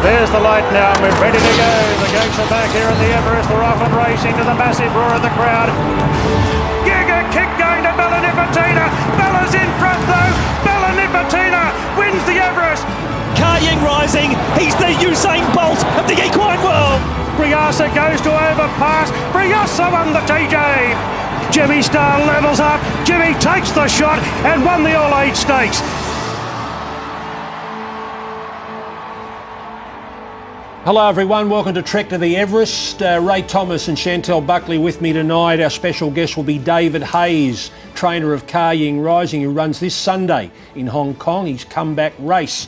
There's the light now, and we're ready to go. The gates are back here at the Everest. They're off and racing to the massive roar of the crowd. Giga kick going to Bella Nipotina. Bella's in front though. Bella Nipotina wins the Everest. Ka Ying Rising, he's the Usain Bolt of the equine world. Briasa goes to overpass. Briasa won the TJ. Jimmy Star levels up. Jimmy takes the shot and won the All Age Stakes. Hello everyone, welcome to Trek to the Everest. Ray Thomas and Chantelle Buckley with me tonight. Our special guest will be David Hayes, trainer of Ka Ying Rising, who runs this Sunday in Hong Kong, his comeback race.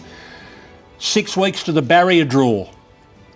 6 weeks to the barrier draw.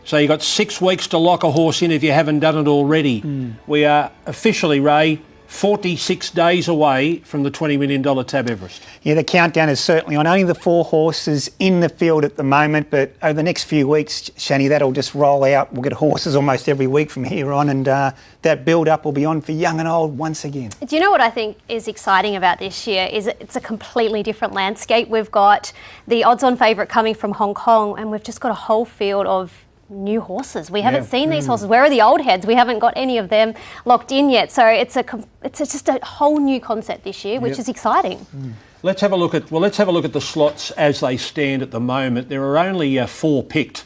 So you've got 6 weeks to lock a horse in if you haven't done it already. We are officially, Ray, 46 days away from the $20 million Tab Everest. Yeah, the countdown is certainly on. Only the 4 horses in the field at the moment, but over the next few weeks, Shani, that'll just roll out. We'll get horses almost every week from here on, and that build-up will be on for young and old once again. Do you know what I think is exciting about this year is it's a completely different landscape. We've got the odds-on favourite coming from Hong Kong, and we've just got a whole field of new horses. We haven't seen these horses. Where are the old heads? We haven't got any of them locked in yet. So it's just a whole new concept this year, which is exciting. Let's have a look at the slots as they stand at the moment. There are only 4 picked.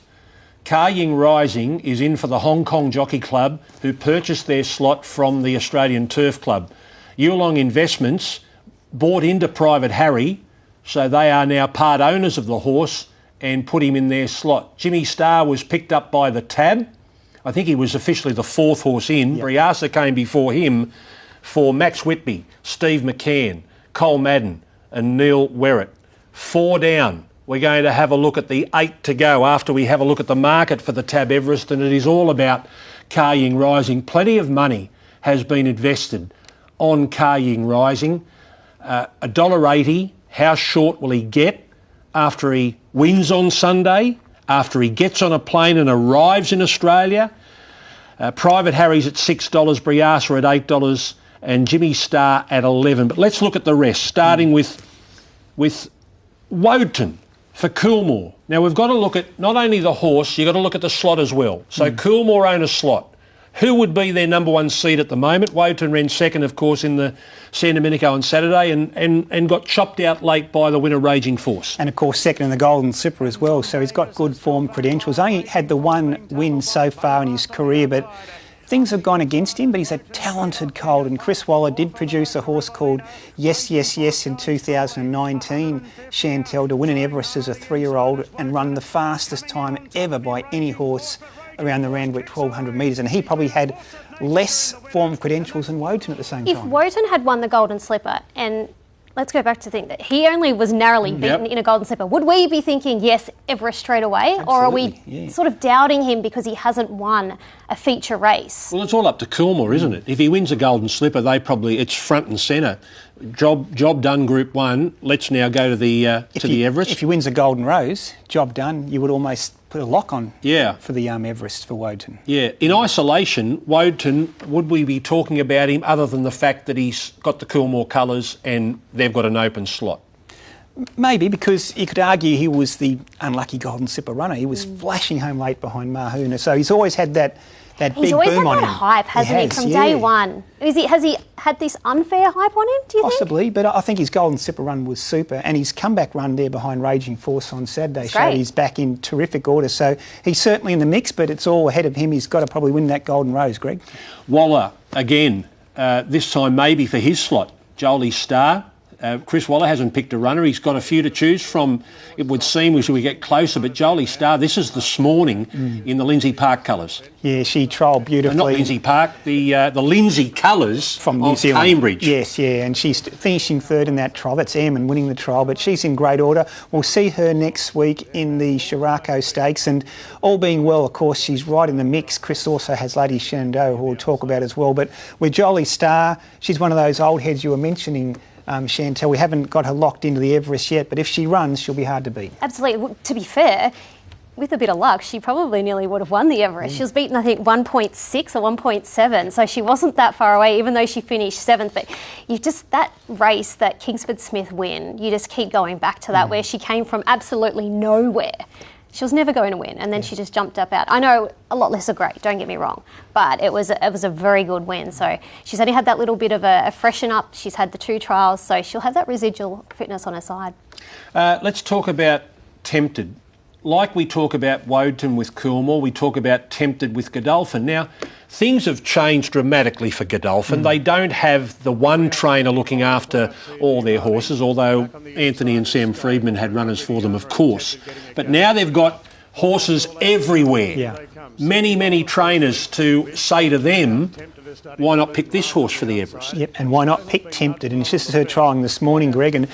Ka Ying Rising is in for the Hong Kong Jockey Club, who purchased their slot from the Australian Turf Club. Yulong Investments bought into Private Harry, so they are now part owners of the horse and put him in their slot. Jimmy Star was picked up by the Tab. I think he was officially the 4th horse in. Yep. Briasa came before him for Max Whitby, Steve McCann, Cole Madden and Neil Werrett. 4 down. We're going to have a look at the 8 to go after we have a look at the market for the Tab Everest, and it is all about Ka Ying Rising. Plenty of money has been invested on Ka Ying Rising. $1.80. How short will he get after he wins on Sunday, after he gets on a plane and arrives in Australia? Private Harry's at $6, Briasa at $8 and Jimmy Star at $11. But let's look at the rest, starting with Woden for Coolmore. Now we've got to look at not only the horse, you've got to look at the slot as well. So Coolmore own a slot. Who would be their number 1 seed at the moment? Woden ran second, of course, in the San Domenico on Saturday and got chopped out late by the winner Raging Force. And, of course, second in the Golden Slipper as well, so he's got good form credentials. Only had the 1 win so far in his career, but things have gone against him, but he's a talented colt, and Chris Waller did produce a horse called Yes, Yes, Yes in 2019, Chantelle, to win an Everest as a 3-year-old and run the fastest time ever by any horse around the Randwick 1200 metres, and he probably had less form credentials than Woden at the same time. If Woden had won the Golden Slipper, and let's go back to think that he only was narrowly beaten in a Golden Slipper, would we be thinking, yes, Everest straight away? Absolutely, or are we sort of doubting him because he hasn't won a feature race? Well, it's all up to Coolmore, isn't it? If he wins a Golden Slipper, it's front and centre. Job done, Group 1. Let's now go to the Everest. If he wins a Golden Rose, job done, you would almost put a lock on for the Everest for Woden. Yeah. In isolation, Woden, would we be talking about him other than the fact that he's got the Coolmore colours and they've got an open slot? Maybe, because you could argue he was the unlucky Golden Slipper runner. He was flashing home late behind Mahuna, so he's always had that big boom on him. He's always had that hype, hasn't he, from day one? Has he had this unfair hype on him, do you think? Possibly, but I think his Golden Slipper run was super, and his comeback run there behind Raging Force on Saturday showed he's back in terrific order. So he's certainly in the mix, but it's all ahead of him. He's got to probably win that Golden Rose, Greg. Waller, again, this time maybe for his slot. Jolie Star. Chris Waller hasn't picked a runner. He's got a few to choose from, it would seem, as we get closer. But Jolie Star, this is this morning in the Lindsay Park colours. Yeah, she trialled beautifully. Not Lindsay Park, the Lindsay colours from New Zealand. Cambridge. Yes, and she's finishing 3rd in that trial. That's Eamon winning the trial, but she's in great order. We'll see her next week in the Shirako Stakes, and all being well, of course, she's right in the mix. Chris also has Lady Shenandoah, who we'll talk about as well. But with Jolie Star, she's one of those old heads you were mentioning, Chantelle. We haven't got her locked into the Everest yet, but if she runs, she'll be hard to beat. Absolutely. To be fair, with a bit of luck, she probably nearly would have won the Everest. She was beaten, I think, 1.6 or 1.7, so she wasn't that far away, even though she finished 7th. But that race, that Kingsford Smith win, you just keep going back to that, where she came from absolutely nowhere she was never going to win, and then she just jumped up out. I know a lot less of great, don't get me wrong, but it was a very good win. So she's only had that little bit of a freshen up. She's had the 2 trials, so she'll have that residual fitness on her side. Let's talk about Tempted. Like we talk about Woden with Coolmore, we talk about Tempted with Godolphin. Now, things have changed dramatically for Godolphin. They don't have the one trainer looking after all their horses, although Anthony and Sam Freedman had runners for them, of course. But now they've got horses everywhere. Yeah. Many trainers to say to them, why not pick this horse for the Everest? Yep, and why not pick Tempted? And it's just her trialling this morning, Greg, and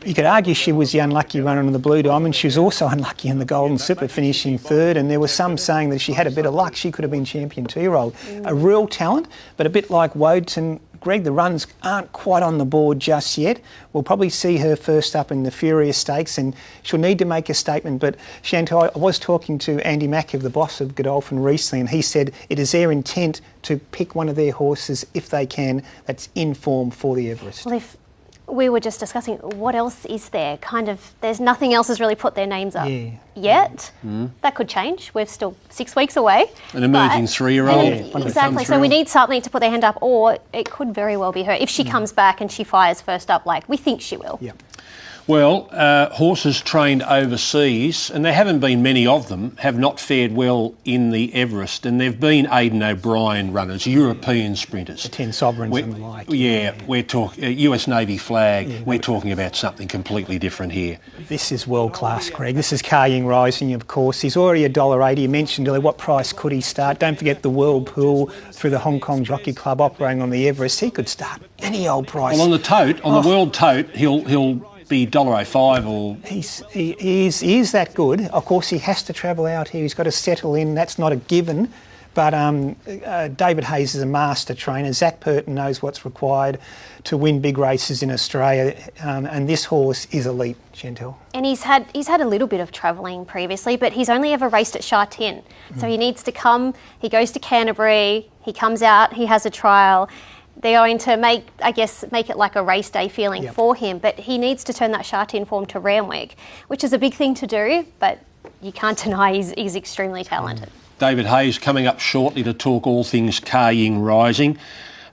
you could argue she was the unlucky runner on the Blue Diamond. She was also unlucky in the Golden Slipper, finishing 3rd, and there were some saying that if she had a bit of luck, she could have been champion 2-year-old. A real talent, but a bit like Woden. Greg, the runs aren't quite on the board just yet. We'll probably see her first up in the Furious Stakes, and she'll need to make a statement. But Chantelle, I was talking to Andy Mackey, the boss of Godolphin, recently, and he said it is their intent to pick one of their horses, if they can, that's in form for the Everest. Well, if we were just discussing what else is there, there's nothing else has really put their names up yet. That could change. We're still 6 weeks away. An emerging 3-year-old. Exactly. So we need something to put their hand up, or it could very well be her if she comes back and she fires first up like we think she will. Yeah. Well, horses trained overseas, and there haven't been many of them, have not fared well in the Everest, and they've been Aidan O'Brien runners, European sprinters. The 10 Sovereigns and the like. Yeah, we're talking US Navy flag. We're talking about something completely different here. This is world class, Greg. This is Ka Ying Rising, of course. He's already $1.80. You mentioned earlier, what price could he start? Don't forget the Whirlpool through the Hong Kong Jockey Club operating on the Everest. He could start any old price. Well, on the tote, on the World Tote, he'll be $1.05 or... He is that good. Of course, he has to travel out here. He's got to settle in. That's not a given. But David Hayes is a master trainer. Zach Purton knows what's required to win big races in Australia. And this horse is elite, Chantelle. And he's had a little bit of travelling previously, but he's only ever raced at Sha Tin. So he needs to come. He goes to Canterbury. He comes out. He has a trial. They're going to make it like a race day feeling for him, but he needs to turn that Sha Tin form to Randwick, which is a big thing to do, but you can't deny he's extremely talented. David Hayes coming up shortly to talk all things Ka Ying Rising.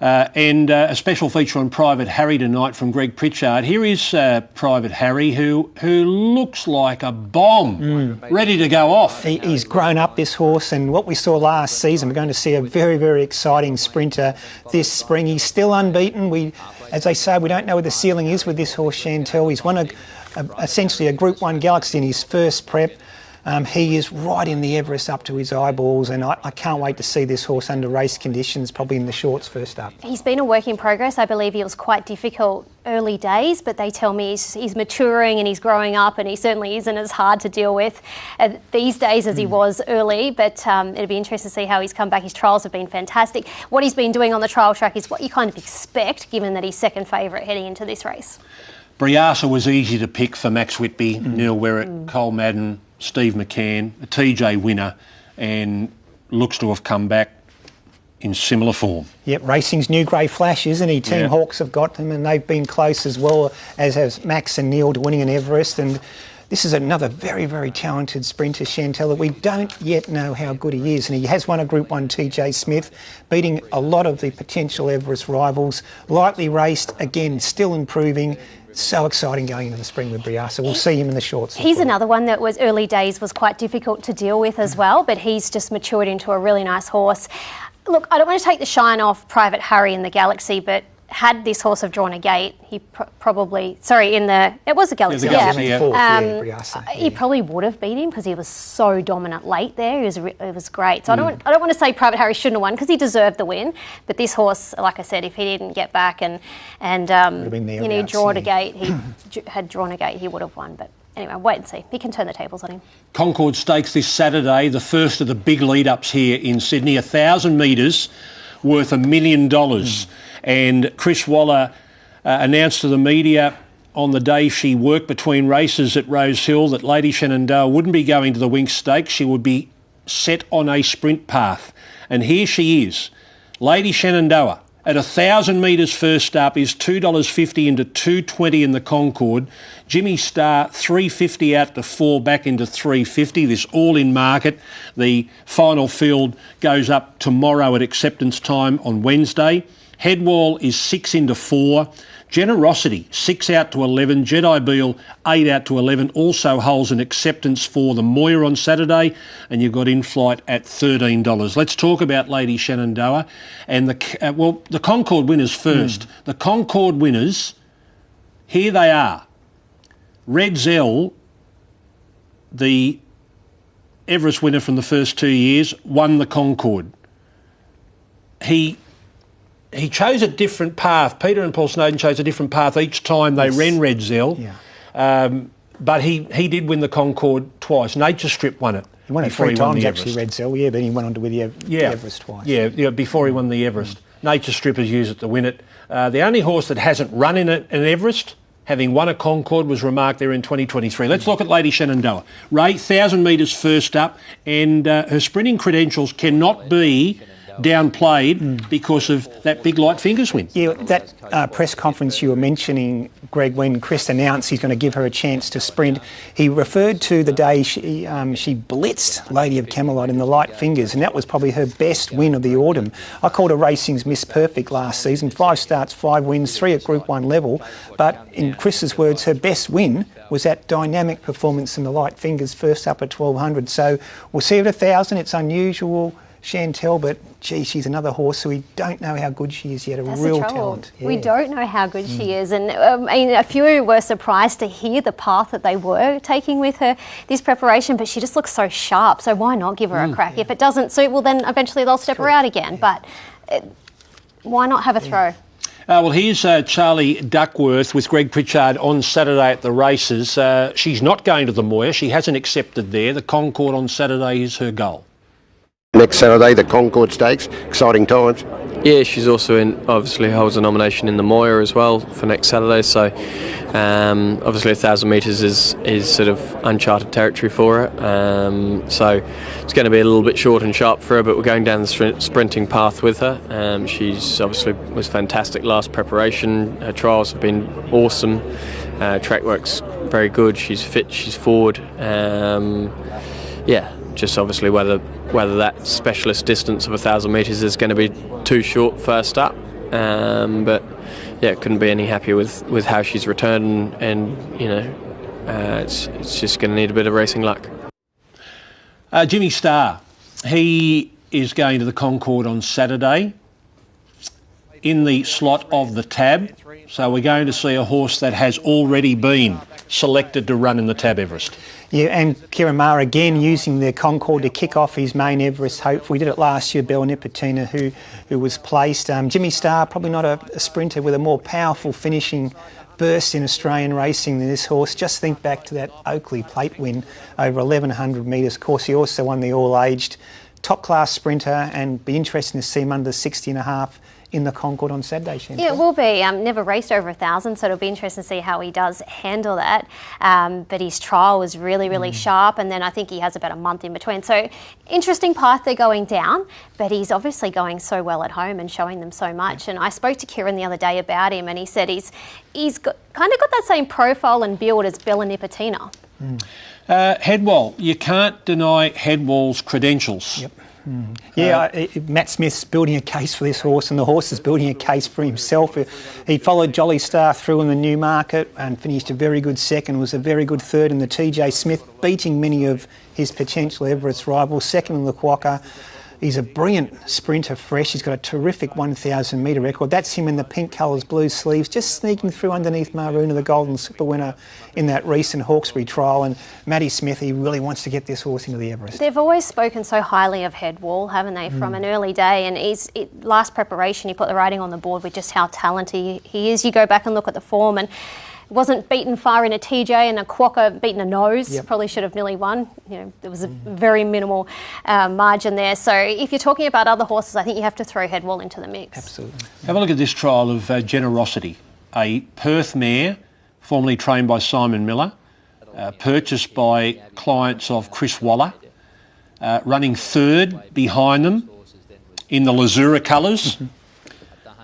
And a special feature on Private Harry tonight from Greg Pritchard. Here is Private Harry, who looks like a bomb, ready to go off. He's grown up, this horse, and what we saw last season, we're going to see a very, very exciting sprinter this spring. He's still unbeaten. As they say, we don't know where the ceiling is with this horse, Chantelle. He's won essentially a Group 1 Galaxy in his first prep. He is right in the Everest up to his eyeballs, and I can't wait to see this horse under race conditions, probably in the shorts first up. He's been a work in progress. I believe he was quite difficult early days, but they tell me he's maturing and he's growing up, and he certainly isn't as hard to deal with these days as he was early, but it'll be interesting to see how he's come back. His trials have been fantastic. What he's been doing on the trial track is what you kind of expect, given that he's second favourite heading into this race. Briasa was easy to pick for Max Whitby, Neil Werrett, Cole Madden, Steve McCann, a TJ winner, and looks to have come back in similar form. Yep, racing's new grey flash, isn't he? Team Hawks have got them, and they've been close as well, as has Max and Neil to winning an Everest. And this is another very, very talented sprinter, Chantelle. We don't yet know how good he is, and he has won a Group 1 TJ Smith, beating a lot of the potential Everest rivals. Lightly raced, again, still improving. So exciting going into the spring with Briasa. We'll see him in the shorts. He's another one that was early days was quite difficult to deal with as well, but he's just matured into a really nice horse. Look, I don't want to take the shine off Private Harry in the Galaxy, but had this horse have drawn a gate, he probably... Sorry, it was a Galaxy, he probably would have beat him because he was so dominant late there. It was great. So I don't want to say Private Harry shouldn't have won because he deserved the win. But this horse, like I said, if he didn't get back and he'd drawn a gate, he would have won. But anyway, wait and see. He can turn the tables on him. Concord Stakes this Saturday, the first of the big lead-ups here in Sydney, 1,000 metres worth $1 million. And Chris Waller announced to the media on the day she worked between races at Rose Hill that Lady Shenandoah wouldn't be going to the Winx Stakes. She would be set on a sprint path. And here she is, Lady Shenandoah, at 1,000 metres first up is $2.50 into $2.20 in the Concord. Jimmy Star, $3.50 out to 4, back into $3.50. This all in market. The final field goes up tomorrow at acceptance time on Wednesday. Headwall is 6 into 4. Generosity, 6 out to 11. Jedi Beal, 8 out to 11. Also holds an acceptance for the Moir on Saturday. And you've got In-Flight at $13. Let's talk about Lady Shenandoah. And the Concord winners first. The Concord winners, here they are. Red Zell, the Everest winner from the first 2 years, won the Concord. He chose a different path. Peter and Paul Snowden chose a different path each time they ran Red Zell. Yeah. But he did win the Concord twice. Nature Strip won it. He won it 3 times actually, Red Zell, yeah, but he went on to win the Everest twice. Yeah, before he won the Everest. Nature Strip has used it to win it. The only horse that hasn't run in an Everest, having won a Concord, was Remark there in 2023. Let's look at Lady Shenandoah. Ray, 1,000 metres first up, and her sprinting credentials cannot be downplayed because of that big light fingers win. Yeah, that press conference you were mentioning, Greg, when Chris announced he's going to give her a chance to sprint, he referred to the day she blitzed Lady of Camelot in the light fingers, and that was probably her best win of the autumn. I called her racing's Miss Perfect last season. 5 starts, 5 wins, 3 at Group 1 level, but in Chris's words, her best win was that dynamic performance in the light fingers first up at 1,200. So we'll see her at 1,000. It's unusual, Chantelle, but gee, she's another horse who we don't know how good she is yet. That's real the trouble. Talent. Yeah. We don't know how good she is, and a few were surprised to hear the path that they were taking with her this preparation. But she just looks so sharp. So why not give her a crack? If it doesn't suit, well, then eventually they'll step her out again. But why not have a throw? Well, here's Charlie Duckworth with Greg Pritchard on Saturday at the races. She's not going to the Moir. She hasn't accepted there. The Concord on Saturday is her goal. Next Saturday, the Concord Stakes. Exciting times. Yeah, she's also obviously holds a nomination in the Moir as well for next Saturday. So obviously 1,000 metres is sort of uncharted territory for her. So it's going to be a little bit short and sharp for her, but we're going down the sprinting path with her. She's obviously was fantastic last preparation. Her trials have been awesome. Track work's very good. She's fit. She's forward. Just obviously whether that specialist distance of 1,000 metres is going to be too short first up. But yeah, couldn't be any happier with how she's returned, and it's just going to need a bit of racing luck. Jimmy Star, he is going to the Concord on Saturday in the slot of the Tab. So we're going to see a horse that has already been selected to run in the Tab Everest. Yeah, and Kiramar again using the Concord to kick off his main Everest hope. We did it last year, Bella Nipotina, who was placed. Jimmy Star, probably not a sprinter with a more powerful finishing burst in Australian racing than this horse. Just think back to that Oakley Plate win over 1,100 metres. Of course, he also won the all-aged top-class sprinter, and be interesting to see him under 60.5 in the Concord on Saturday, Chantelle. Yeah, it will be. Never raced over 1,000, so it'll be interesting to see how he does handle that. But his trial was really, really sharp, and then I think he has about a month in between. So interesting path they're going down, but he's obviously going so well at home and showing them so much. And I spoke to Kieran the other day about him, and he said he's kind of got that same profile and build as Bella Nipotina. Headwall, you can't deny Headwall's credentials. Yep. Yeah, Matt Smith's building a case for this horse, and the horse is building a case for himself. He followed Jolly Star through in the Newmarket and finished a very good second, was a very good third in the TJ Smith, beating many of his potential Everest rivals. Second in the Quokka. He's a brilliant sprinter, fresh. He's got a terrific 1,000 metre record. That's him in the pink colours, blue sleeves, just sneaking through underneath Maroona, the Golden Slipper winner in that recent Hawkesbury trial. And Matty Smith, he really wants to get this horse into the Everest. They've always spoken so highly of Headwall, haven't they, from an early day? And last preparation, he put the writing on the board with just how talented he is. You go back and look at the form, and wasn't beaten far in a TJ, and a Quokka beaten a nose. Yep. Probably should have nearly won. There was a very minimal margin there. So if you're talking about other horses, I think you have to throw Headwall into the mix. Absolutely. Have a look at this trial of Generosity, a Perth mare formerly trained by Simon Miller, purchased by clients of Chris Waller, running third behind them in the Lazura colours.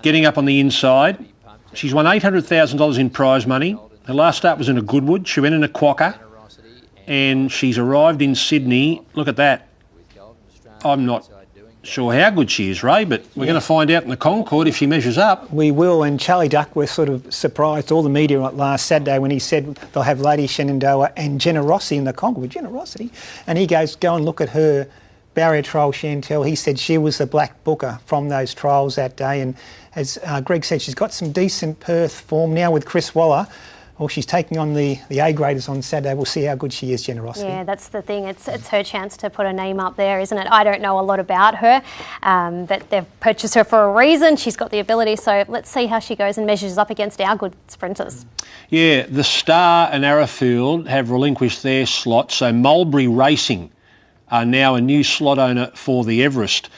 getting up on the inside. She's won $800,000 in prize money. Her last start was in a Goodwood. She went in a Quokka, and she's arrived in Sydney. Look at that. I'm not sure how good she is, Ray, but we're going to find out in the Concord if she measures up. We will, and Charlie Duckworth sort of surprised all the media last Saturday when he said they'll have Lady Shenandoah and Generosity in the Concord. Generosity. And he goes, go and look at her barrier trial, Chantelle. He said she was the black booker from those trials that day, and as Greg said, she's got some decent Perth form now with Chris Waller. Well, she's taking on the A-graders on Saturday. We'll see how good she is, Generosity. Yeah, that's the thing. It's her chance to put her name up there, isn't it? I don't know a lot about her, but they've purchased her for a reason. She's got the ability, so let's see how she goes and measures up against our good sprinters. Yeah, the Star and Arrowfield have relinquished their slot, so Mulberry Racing are now a new slot owner for the Everest.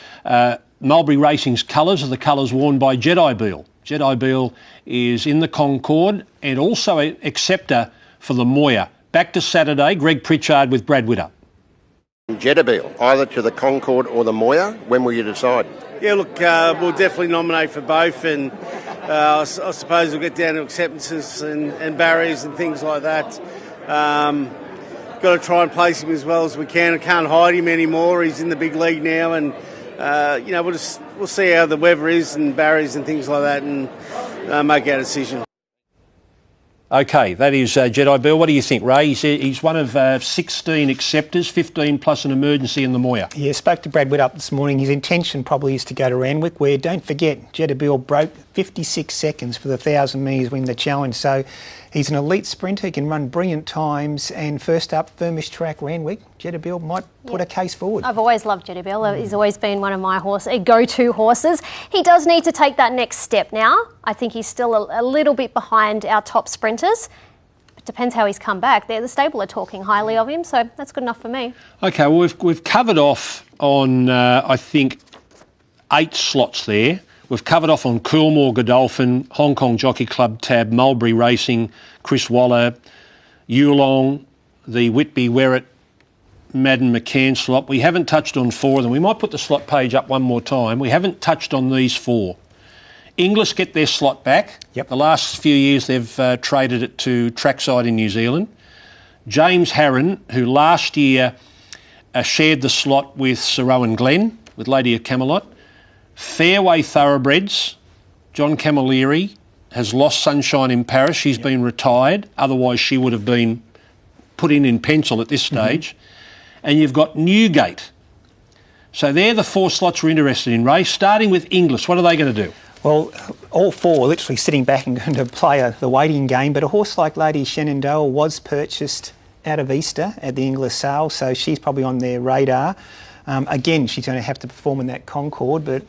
Mulberry Racing's colours are the colours worn by Jedi Beale. Jedi Beale is in the Concord and also an acceptor for the Moir. Back to Saturday, Greg Pritchard with Brad Witter. Jedi Beale, either to the Concord or the Moir. When will you decide? Yeah, look, we'll definitely nominate for both, and I suppose we'll get down to acceptances and barriers and things like that. Got to try and place him as well as we can. I can't hide him anymore. He's in the big league now, and we'll see how the weather is and barriers and things like that, and make our decision. Okay, that is Jedi Beale. What do you think, Ray? He's one of 16 acceptors, 15 plus an emergency in the Moir. Yeah, spoke to Brad Witt up this morning. His intention probably is to go to Randwick, where, don't forget, Jedi Beale broke 56 seconds for the 1,000 metres win the challenge. So he's an elite sprinter. He can run brilliant times. And first up, firmish track, Randwick. Jedi Beale might put a case forward. I've always loved Jedi Beale. He's always been one of my go-to horses. He does need to take that next step now. I think he's still a little bit behind our top sprinters. It depends how he's come back. The stable are talking highly of him, so that's good enough for me. Okay, well, we've covered off on, I think, 8 slots there. We've covered off on Coolmore, Godolphin, Hong Kong Jockey Club tab, Mulberry Racing, Chris Waller, Yulong, the Whitby, Werrett, Madden McCann slot. We haven't touched on 4 of them. We might put the slot page up one more time. We haven't touched on these 4. Inglis get their slot back. Yep. The last few years they've traded it to Trackside in New Zealand. James Harron, who last year shared the slot with Sir Owen Glenn, with Lady of Camelot. Fairway Thoroughbreds, John Camilleri has lost Sunshine in Paris. She's been retired. Otherwise she would have been put in pencil at this stage. And you've got Newgate. So they're the 4 slots we're interested in, Ray. Starting with Inglis, what are they going to do? Well, all 4 are literally sitting back and going to play the waiting game, but a horse like Lady Shenandoah was purchased out of Easter at the Inglis sale, so she's probably on their radar. Again, she's going to have to perform in that Concord, but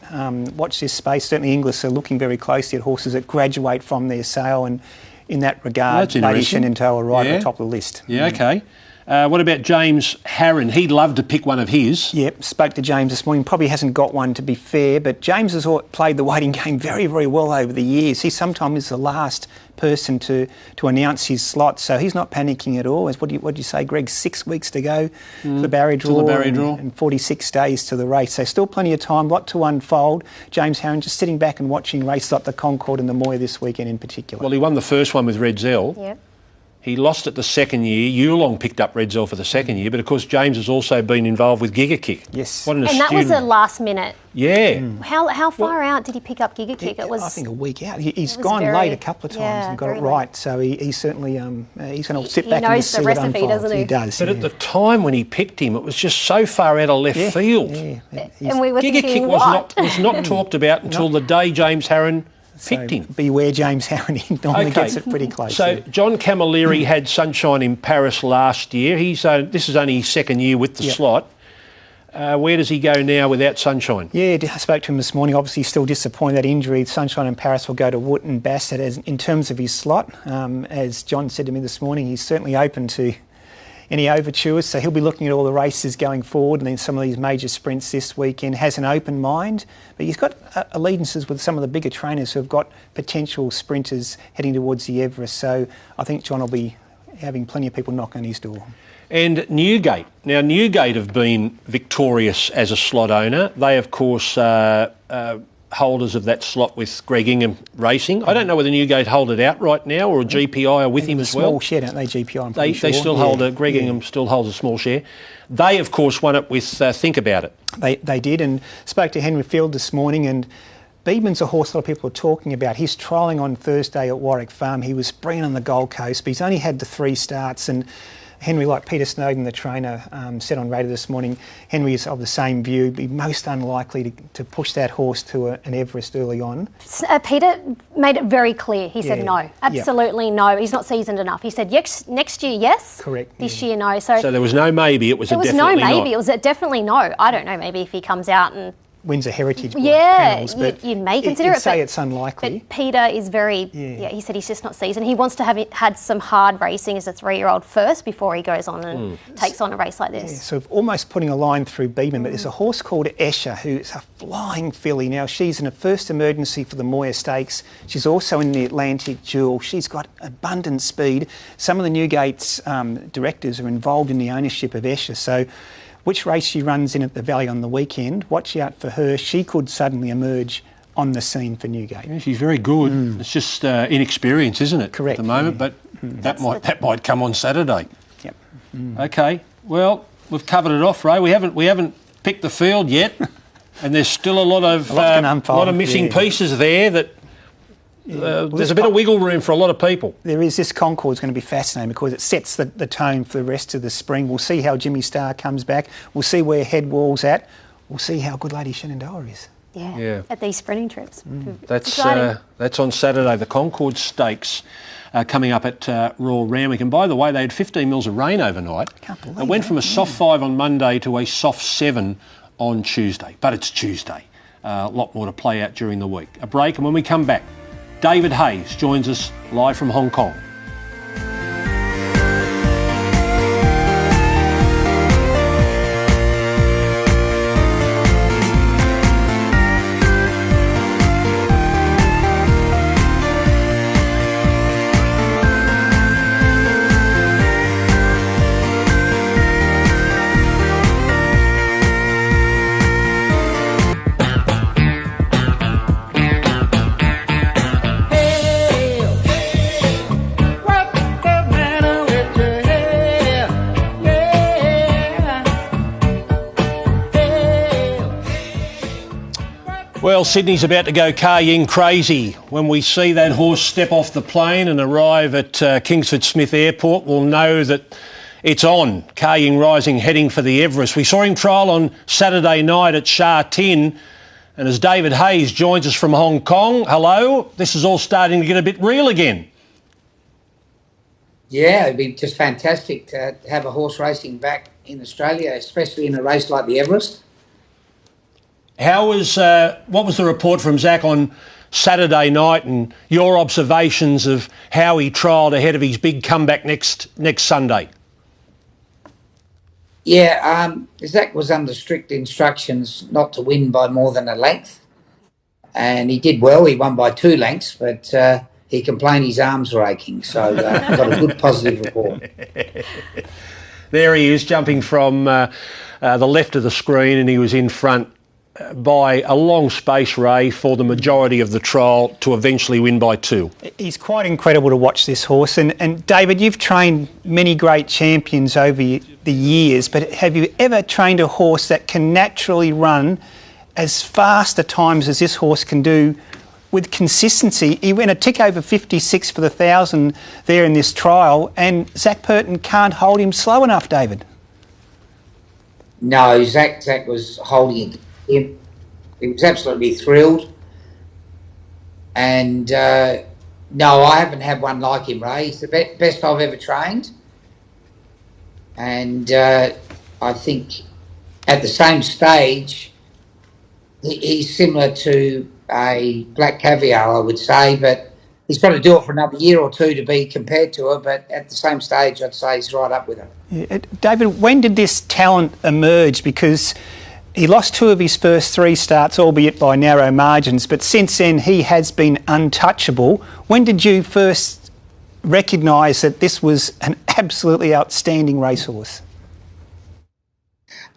watch this space. Certainly Inglis are looking very closely at horses that graduate from their sale, and in that regard, Lady Shenandoah right at the top of the list. Yeah, okay. What about James Harron? He'd love to pick one of his. Yep, spoke to James this morning. Probably hasn't got one, to be fair, but James has played the waiting game very, very well over the years. He sometimes is the last person to announce his slot, so he's not panicking at all. What do you say, Greg? 6 weeks to go to the barrier draw, and 46 days to the race. So still plenty of time, lot to unfold. James Harron just sitting back and watching races like the Concord and the Moir this weekend in particular. Well, he won the first one with Red Zell. Yep. He lost it the second year. Yulong picked up Red Zell for the second year, but of course James has also been involved with Giga Kick. Yes. What an and astute... that was a last minute. Yeah. How far out did he pick up Giga Kick? I think a week out. He's gone late a couple of times and got it right. Late. So he certainly he's going to sit back and see what what recipe, unfolds. doesn't he? He does. But at the time when he picked him, it was just so far out of left field. Yeah. And we were Giga thinking, Kick what? was not talked about until the day James Harron picked him. Beware James Harron. He normally gets it pretty close. So John Camilleri had Sunshine in Paris last year. This is only his second year with the slot. Where does he go now without Sunshine? Yeah, I spoke to him this morning. Obviously, still disappointed that injury. Sunshine in Paris will go to Woot and Bassett in terms of his slot. As John said to me this morning, he's certainly open to any overtures, so he'll be looking at all the races going forward and then some of these major sprints this weekend. Has an open mind, but he's got allegiances with some of the bigger trainers who have got potential sprinters heading towards the Everest, so I think John will be having plenty of people knock on his door. And Newgate. Now, Newgate have been victorious as a slot owner. They, of course, holders of that slot with Greg Ingham Racing. I don't know whether Newgate hold it outright now or a GPI are with him as well. Small share, don't they, GPI? I'm They still hold it. Greg Ingham still holds a small share. They, of course, won it with Think About It. They did, and spoke to Henry Field this morning, and Beedman's a horse a lot of people are talking about. He's trialling on Thursday at Warwick Farm. He was brilliant on the Gold Coast, but he's only had the 3 starts, and Henry, like Peter Snowden, the trainer, said on radio this morning, Henry is of the same view, be most unlikely to push that horse to an Everest early on. Peter made it very clear. He said no, absolutely no. He's not seasoned enough. He said next year, yes. Correct. This year, no. So there was no maybe, it was a definitely not. There was no maybe, it was a definitely no. I don't know, maybe if he comes out and wins a heritage panels, but you may consider it. Say it's unlikely. But Peter is very, he said he's just not seasoned. He wants to have had some hard racing as a 3-year-old first before he goes on and takes on a race like this. Yeah, so almost putting a line through Beedman, but there's a horse called Escher who's a flying filly. Now, she's in a first emergency for the Moir Stakes. She's also in the Atlantic Jewel. She's got abundant speed. Some of the Newgate's directors are involved in the ownership of Escher, so which race she runs in at the Valley on the weekend, watch out for her. She could suddenly emerge on the scene for Newgate. Yeah, she's very good. It's just inexperience, isn't it? Correct. At the moment, but that might come on Saturday. Yep. Okay. Well, we've covered it off, Ray. We haven't picked the field yet, and there's still a lot of missing pieces there that. There's a bit of wiggle room for a lot of people. There is. This Concord's going to be fascinating because it sets the tone for the rest of the spring. We'll see how Jimmy Starr comes back. We'll see where Headwall's at. We'll see how good Lady Shenandoah is. Yeah. At these sprinting trips. That's on Saturday. The Concord Stakes coming up at Royal Randwick. And by the way, they had 15 mils of rain overnight. Can't believe it went from a soft 5 on Monday to a soft 7 on Tuesday. But it's Tuesday. A lot more to play out during the week. A break, and when we come back, David Hayes joins us live from Hong Kong. Well, Sydney's about to go Ka Ying crazy. When we see that horse step off the plane and arrive at Kingsford Smith Airport, we'll know that it's on. Ka Ying Rising heading for the Everest. We saw him trial on Saturday night at Sha Tin. And as David Hayes joins us from Hong Kong, hello, this is all starting to get a bit real again. Yeah, it'd be just fantastic to have a horse racing back in Australia, especially in a race like the Everest. What was the report from Zach on Saturday night and your observations of how he trialled ahead of his big comeback next Sunday? Yeah, Zach was under strict instructions not to win by more than a length, and he did well. He won by 2 lengths, but he complained his arms were aching, so got a good positive report. There he is, jumping from the left of the screen, and he was in front by a long space, Ray, for the majority of the trial to eventually win by 2. He's quite incredible to watch, this horse. And David, you've trained many great champions over the years, but have you ever trained a horse that can naturally run as fast at times as this horse can do with consistency? He went a tick over 56 for the 1,000 there in this trial, and Zach Purton can't hold him slow enough, David. No, Zach was holding it. He was absolutely thrilled, and no, I haven't had one like him, Ray. He's the best I've ever trained, and I think at the same stage he's similar to a Black Caviar, I would say, but he's got to do it for another year or 2 to be compared to her, but at the same stage I'd say he's right up with her. Yeah. David, when did this talent emerge? Because he lost 2 of his first 3 starts, albeit by narrow margins, but since then he has been untouchable. When did you first recognise that this was an absolutely outstanding racehorse?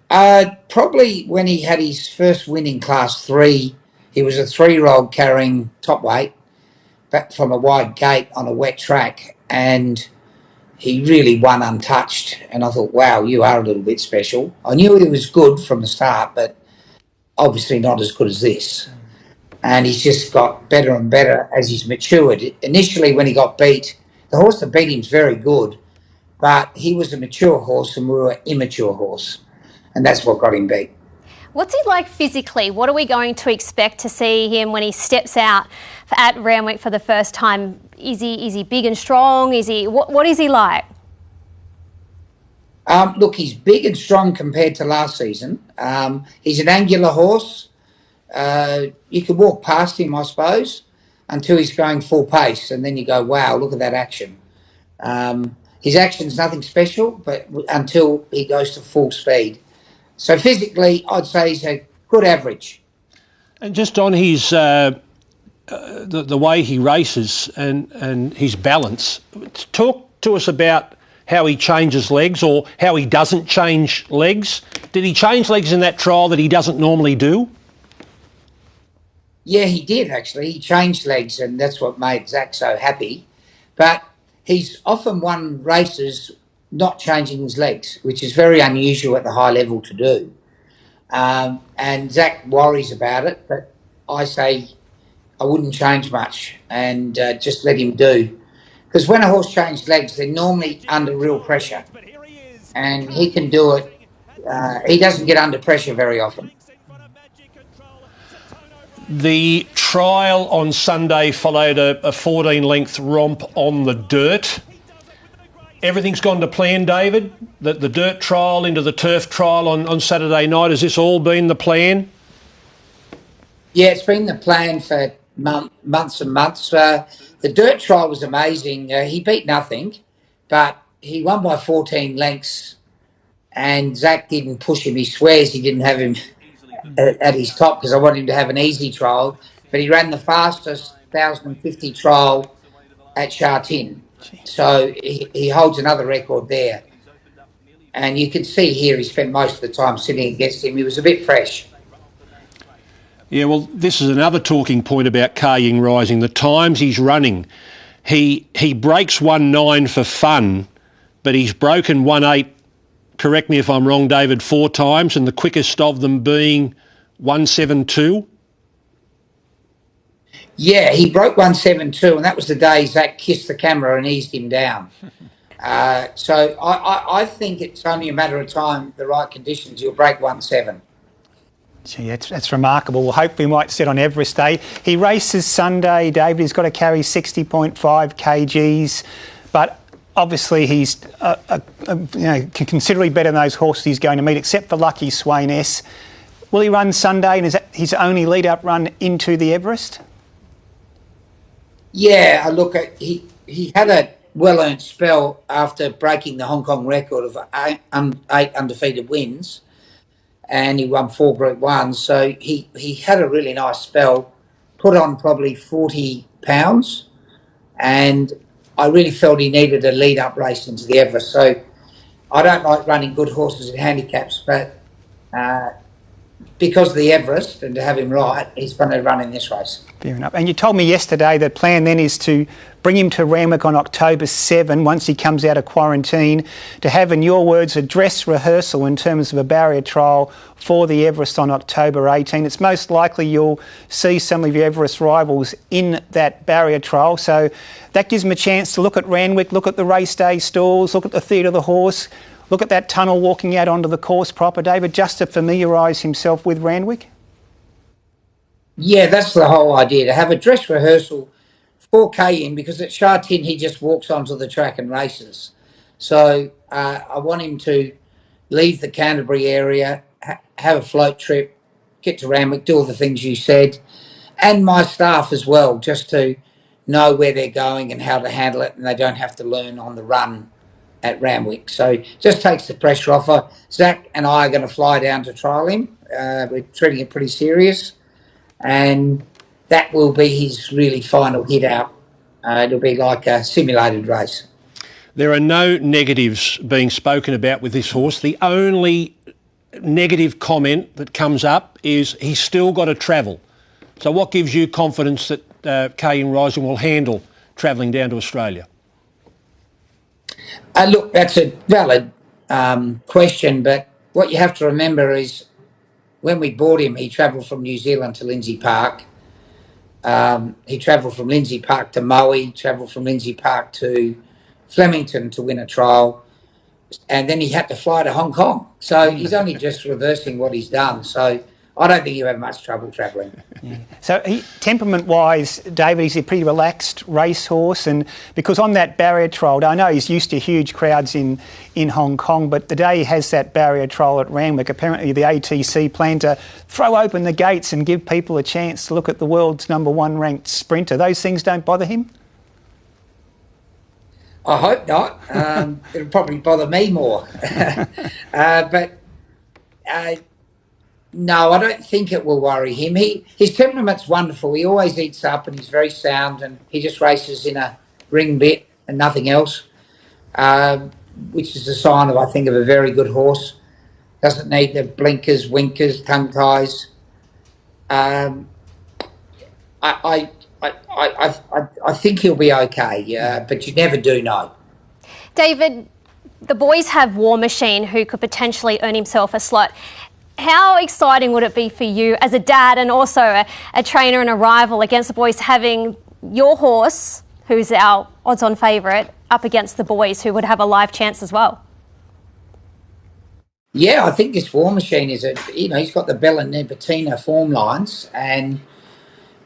Probably when he had his first win in Class 3 He was a 3-year-old carrying top weight back from a wide gate on a wet track, and he really won untouched. And I thought, wow, you are a little bit special. I knew he was good from the start, but obviously not as good as this. And he's just got better and better as he's matured. Initially, when he got beat, the horse that beat him is very good, but he was a mature horse and we were an immature horse, and that's what got him beat. What's he like physically? What are we going to expect to see him when he steps out at Randwick for the first time? Is he big and strong? What is he like? Look, he's big and strong compared to last season. He's an angular horse. You could walk past him, I suppose, until he's going full pace, and then you go, wow, look at that action. His action's nothing special, but until he goes to full speed. So physically, I'd say he's a good average. And just on his the way he races and his balance, talk to us about how he changes legs or how he doesn't change legs. Did he change legs in that trial that he doesn't normally do? Yeah, he did actually. He changed legs, and that's what made Zach so happy. But he's often won races not changing his legs, which is very unusual at the high level to do. And Zach worries about it, but I say I wouldn't change much and just let him do. Because when a horse changes legs, they're normally under real pressure, and he can do it. He doesn't get under pressure very often. The trial on Sunday followed a 14-length romp on the dirt. Everything's gone to plan, David? The dirt trial into the turf trial on Saturday night, has this all been the plan? Yeah, it's been the plan for months and months. The dirt trial was amazing. He beat nothing, but he won by 14 lengths, and Zach didn't push him. He swears he didn't have him at his top because I wanted him to have an easy trial, but he ran the fastest 1,050 trial at Sha-Tin. So he holds another record there. And you can see here he spent most of the time sitting against him. He was a bit fresh. Yeah, well, this is another talking point about Ka Ying Rising, the times he's running. He breaks 1.9 for fun, but he's broken 1.8, correct me if I'm wrong, David, 4 times, and the quickest of them being 1.72. Yeah, he broke 1.72, and that was the day Zach kissed the camera and eased him down. So I think it's only a matter of time, the right conditions, you'll break 1.7. Gee, that's remarkable. Well, hopefully we might sit on Everest Day. He races Sunday, David. He's got to carry 60.5 kgs, but obviously he's considerably better than those horses he's going to meet, except for Lucky Swain S. Will he run Sunday, and is that his only lead-up run into the Everest? Yeah, look, he had a well-earned spell after breaking the Hong Kong record of 8 undefeated wins, and he won 4 Group 1s. So he had a really nice spell, put on probably 40 pounds, and I really felt he needed a lead-up race into the Everest. So I don't like running good horses in handicaps, but because of the Everest and to have him right, he's going to run in this race. Fair enough. And you told me yesterday the plan then is to bring him to Randwick on October 7, once he comes out of quarantine, to have, in your words, a dress rehearsal in terms of a barrier trial for the Everest on October 18. It's most likely you'll see some of your Everest rivals in that barrier trial, so that gives him a chance to look at Randwick, look at the race day stalls, look at the Theatre of the Horse, look at that tunnel walking out onto the course proper, David, just to familiarise himself with Randwick? Yeah, that's the whole idea, to have a dress rehearsal for Ka Ying, because at Sha-Tin he just walks onto the track and races. So I want him to leave the Canterbury area, have a float trip, get to Randwick, do all the things you said, and my staff as well, just to know where they're going and how to handle it, and they don't have to learn on the run at Randwick. So just takes the pressure off. Zach and I are going to fly down to trial him. We're treating it pretty serious, and that will be his really final hit out. It'll be like a simulated race. There are no negatives being spoken about with this horse. The only negative comment that comes up is he's still got to travel. So what gives you confidence that Ka Ying Rising will handle travelling down to Australia? Look, that's a valid question, but what you have to remember is when we bought him, he travelled from New Zealand to Lindsay Park. He travelled from Lindsay Park to Maui, travelled from Lindsay Park to Flemington to win a trial, and then he had to fly to Hong Kong. So he's only just reversing what he's done. So I don't think he'll have much trouble travelling. Yeah. So temperament-wise, David, he's a pretty relaxed racehorse, and because on that barrier trial, I know he's used to huge crowds in Hong Kong, but the day he has that barrier trial at Randwick, apparently the ATC plan to throw open the gates and give people a chance to look at the world's #1 ranked sprinter. Those things don't bother him? I hope not. It'll probably bother me more. No, I don't think it will worry him. His temperament's wonderful. He always eats up and he's very sound, and he just races in a ring bit and nothing else, which is a sign of, I think, of a very good horse. Doesn't need the blinkers, winkers, tongue ties. I think he'll be okay, but you never do know. David, the boys have War Machine, who could potentially earn himself a slot. How exciting would it be for you as a dad and also a trainer and a rival against the boys, having your horse, who's our odds-on favourite, up against the boys who would have a live chance as well? Yeah, I think this War Machine is he's got the Bella Nipotina form lines, and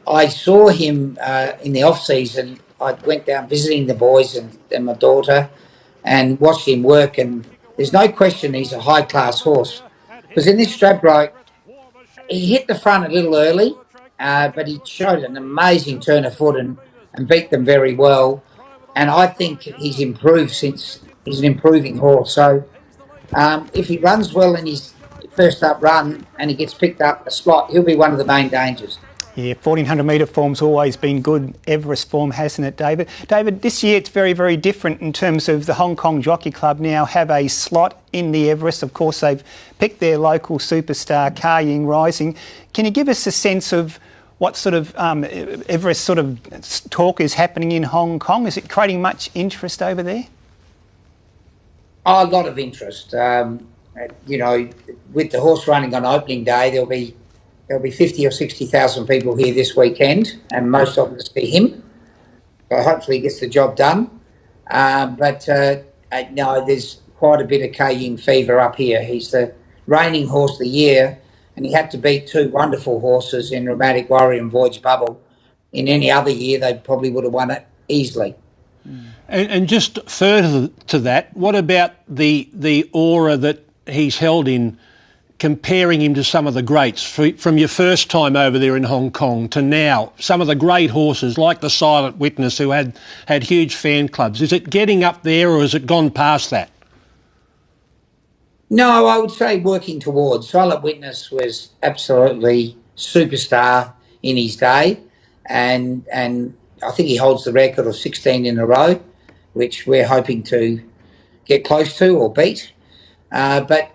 I saw him in the off-season. I went down visiting the boys and my daughter and watched him work, and there's no question he's a high-class horse. Because in this Stradbroke, he hit the front a little early, but he showed an amazing turn of foot and beat them very well. And I think he's improved since he's an improving horse. So if he runs well in his first up run and he gets picked up a slot, he'll be one of the main dangers. Yeah, 1400 metre form's always been good. Everest form, hasn't it, David? David, this year it's very, very different in terms of the Hong Kong Jockey Club now have a slot in the Everest. Of course, they've picked their local superstar, Ka Ying Rising. Can you give us a sense of what sort of Everest sort of talk is happening in Hong Kong? Is it creating much interest over there? Oh, a lot of interest. With the horse running on opening day, there'll be 50 or 60,000 people here this weekend, and most of them to see him. So hopefully he gets the job done. No, there's quite a bit of Ka Ying fever up here. He's the reigning horse of the year, and he had to beat two wonderful horses in Dramatic Warrior and Voyage Bubble. In any other year, they probably would have won it easily. And just further to that, what about the aura that he's held in, comparing him to some of the greats from your first time over there in Hong Kong to now, some of the great horses like the Silent Witness who had huge fan clubs? Is it getting up there or has it gone past that? No, I would say working towards. Silent Witness was absolutely superstar in his day, and I think he holds the record of 16 in a row, which we're hoping to get close to or beat. But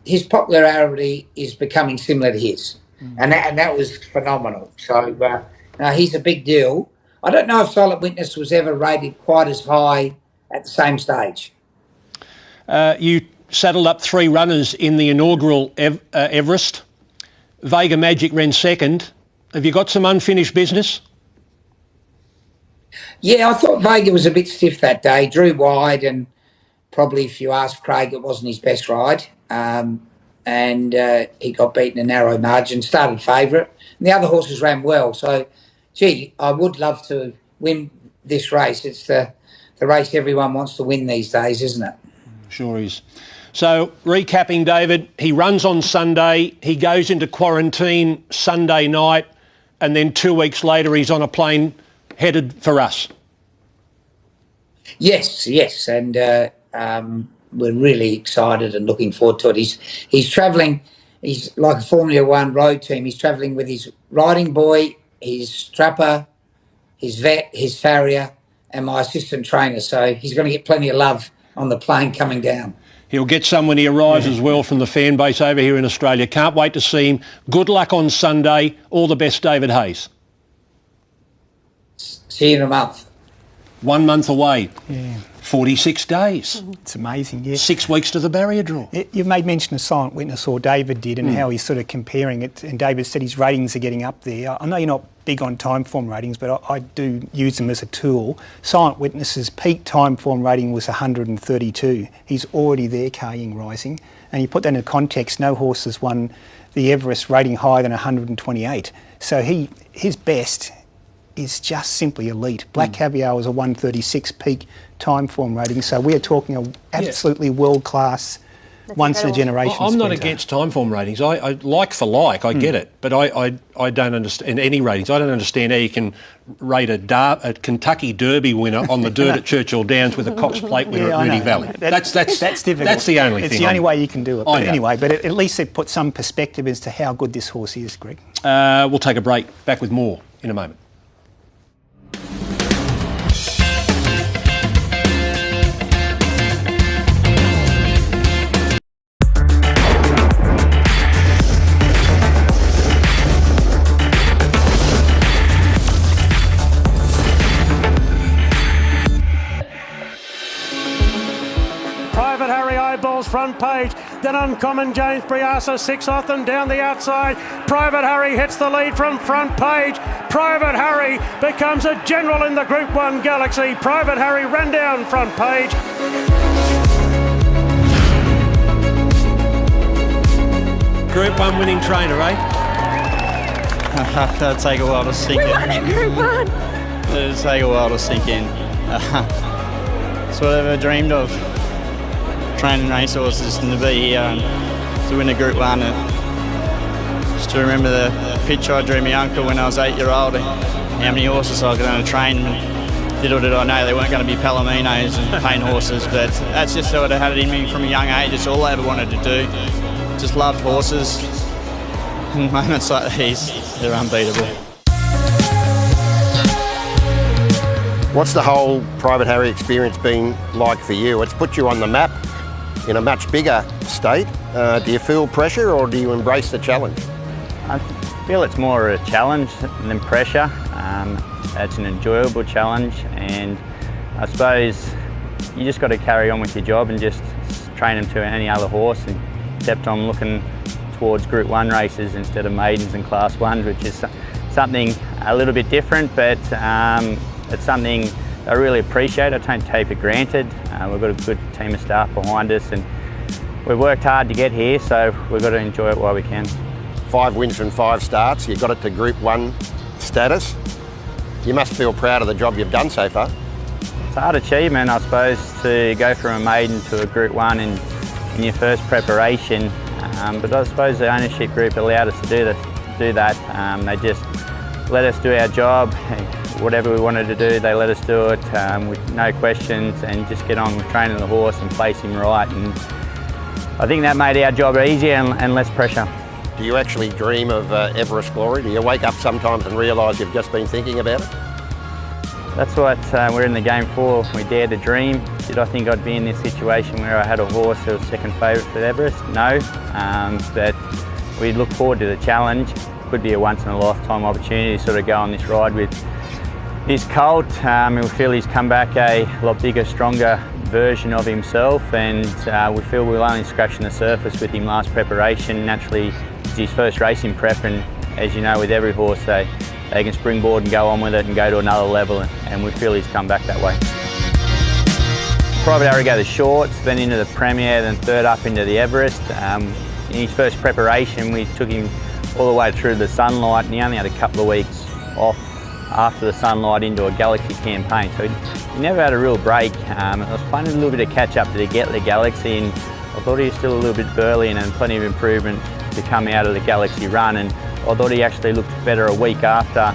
his popularity is becoming similar to his, and that was phenomenal. So he's a big deal. I don't know if Silent Witness was ever rated quite as high at the same stage. You saddled up 3 runners in the inaugural Everest. Vega Magic ran second. Have you got some unfinished business? Yeah, I thought Vega was a bit stiff that day. Drew wide, and probably if you ask Craig, it wasn't his best ride. And he got beaten a narrow margin, started favourite. And the other horses ran well. So, I would love to win this race. It's the race everyone wants to win these days, isn't it? Sure is. So, recapping, David, he runs on Sunday, he goes into quarantine Sunday night, and then 2 weeks later he's on a plane headed for us. Yes, and we're really excited and looking forward to it. He's travelling, he's like a Formula One road team. He's travelling with his riding boy, his strapper, his vet, his farrier, and my assistant trainer. So he's going to get plenty of love on the plane coming down. He'll get some when he arrives as well from the fan base over here in Australia. Can't wait to see him. Good luck on Sunday. All the best, David Hayes. See you in a month. 1 month away. Yeah. 46 days. It's amazing, yeah. 6 weeks to the barrier draw. You've made mention of Silent Witness, or David did, and how he's sort of comparing it. And David said his ratings are getting up there. I know you're not big on time form ratings, but I do use them as a tool. Silent Witness's peak time form rating was 132. He's already there, Ka Ying Rising. And you put that into context, no horse has won the Everest rating higher than 128. So his best is just simply elite. Black Caviar was a 136 peak time form rating, so we are talking an absolutely world-class, once-in-a-generation I'm not sprinter. against time form ratings. I like for like, I get it, but I don't understand any ratings. I don't understand how you can rate a Kentucky Derby winner on the dirt at Churchill Downs with a Cox Plate winner at Moonee Valley. That's difficult. That's the only thing. It's the only way you can do it. But anyway, but at least it puts some perspective as to how good this horse is, Greg. We'll take a break. Back with more in a moment. Private Harry eyeballs front page, then Uncommon James Briasa 6 off them down the outside. Private Harry hits the lead from front page. Private Harry becomes a general in the Group 1 Galaxy. Private Harry ran down front page. Group 1 winning trainer, eh? That'll take a while to sink in. We won it, Group 1. It'll take a while to sink in. It's what I've ever dreamed of. Training racehorses and to be here and to win a Group 1. And just to remember the picture I drew my uncle when I was 8-year-old, how many horses I was going to train. Little did I know they weren't going to be Palominos and paint horses, but that's just sort of had it in me from a young age. It's all I ever wanted to do. Just loved horses. And moments like these, they're unbeatable. What's the whole Private Harry experience been like for you? It's put you on the map in a much bigger state. Do you feel pressure or do you embrace the challenge? I feel it's more a challenge than pressure. It's an enjoyable challenge, and I suppose you just got to carry on with your job and just train them to any other horse, and except I'm looking towards Group 1 races instead of maidens and Class 1s, which is something a little bit different, but it's something I really appreciate. I don't take for granted. We've got a good team of staff behind us, and we've worked hard to get here, so we've got to enjoy it while we can. 5 wins from 5 starts, you got it to Group 1 status. You must feel proud of the job you've done so far. It's a hard achievement, I suppose, to go from a maiden to a Group 1 in your first preparation, but I suppose the ownership group allowed us to do that. They just let us do our job. Whatever we wanted to do, they let us do it with no questions, and just get on with training the horse and place him right. And I think that made our job easier and less pressure. Do you actually dream of Everest glory? Do you wake up sometimes and realise you've just been thinking about it? That's what we're in the game for. We dare to dream. Did I think I'd be in this situation where I had a horse who was second favourite for Everest? No, but we look forward to the challenge. Could be a once-in-a-lifetime opportunity to sort of go on this ride with this colt. We feel he's come back a lot bigger, stronger version of himself, and we feel we're only scratching the surface with him last preparation. Naturally, it's his first racing prep, and as you know, with every horse, they can springboard and go on with it and go to another level, and we feel he's come back that way. Private Harry go the shorts, then into the Premier, then third up into the Everest. In his first preparation, we took him all the way through the Sunlight, and he only had a couple of weeks off after the Sunlight into a Galaxy campaign, so he never had a real break. I was playing a little bit of catch up to get the Galaxy, and I thought he was still a little bit burly and plenty of improvement to come out of the Galaxy run, and I thought he actually looked better a week after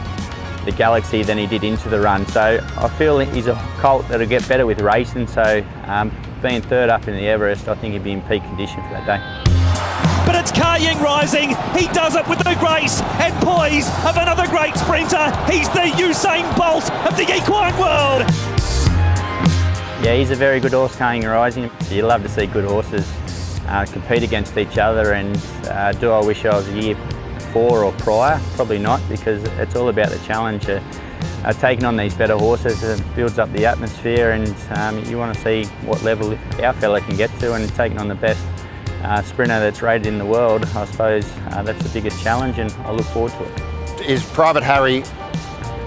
the Galaxy than he did into the run. So I feel he's a colt that'll get better with racing, so being third up in the Everest, I think he'd be in peak condition for that day. But it's Ka Ying Rising. He does it with the grace and poise of another great sprinter. He's the Usain Bolt of the equine world. Yeah, he's a very good horse, Ka Ying Rising. You love to see good horses compete against each other, and do I wish I was a year 4 or prior? Probably not, because it's all about the challenge. Taking on these better horses, it builds up the atmosphere, and you want to see what level our fella can get to, and taking on the best sprinter that's rated in the world, I suppose that's the biggest challenge, and I look forward to it. Is Private Harry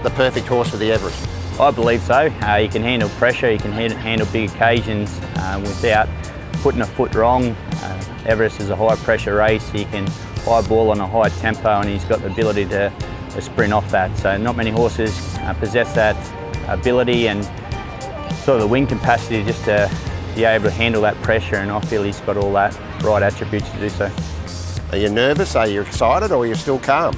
the perfect horse for the Everest? I believe so. He can handle pressure, he can handle big occasions without putting a foot wrong. Everest is a high pressure race, he can high ball on a high tempo, and he's got the ability to sprint off that. So not many horses possess that ability and sort of the wing capacity just to be able to handle that pressure, and I feel he's got all that right attributes to do so. Are you nervous, are you excited, or are you still calm?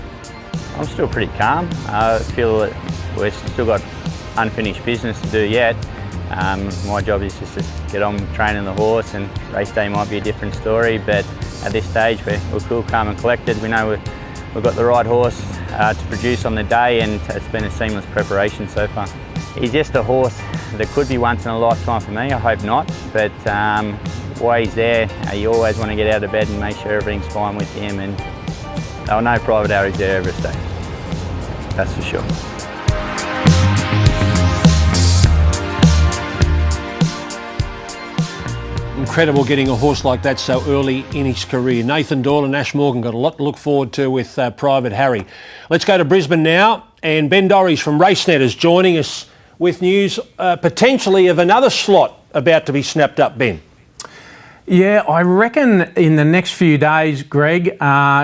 I'm still pretty calm. I feel that we've still got unfinished business to do yet. My job is just to get on training the horse, and race day might be a different story, but at this stage we're cool, calm and collected. We know we've got the right horse to produce on the day, and it's been a seamless preparation so far. He's just a horse that could be once in a lifetime for me. I hope not, but while he's there, you always want to get out of bed and make sure everything's fine with him, and I know Private Harry's there every day. That's for sure. Incredible getting a horse like that so early in his career. Nathan Doyle and Ash Morgan got a lot to look forward to with Private Harry. Let's go to Brisbane now, and Ben Dorries from RaceNet is joining us with news potentially of another slot about to be snapped up, Ben. Yeah, I reckon in the next few days, Greg,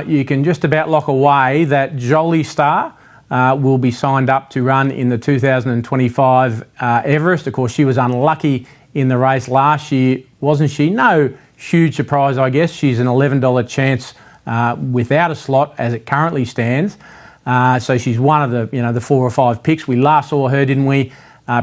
you can just about lock away that Jolie Star will be signed up to run in the 2025 Everest. Of course, she was unlucky in the race last year, wasn't she? No huge surprise, I guess. She's an $11 chance without a slot as it currently stands. So she's one of the 4 or 5 picks. We last saw her, didn't we?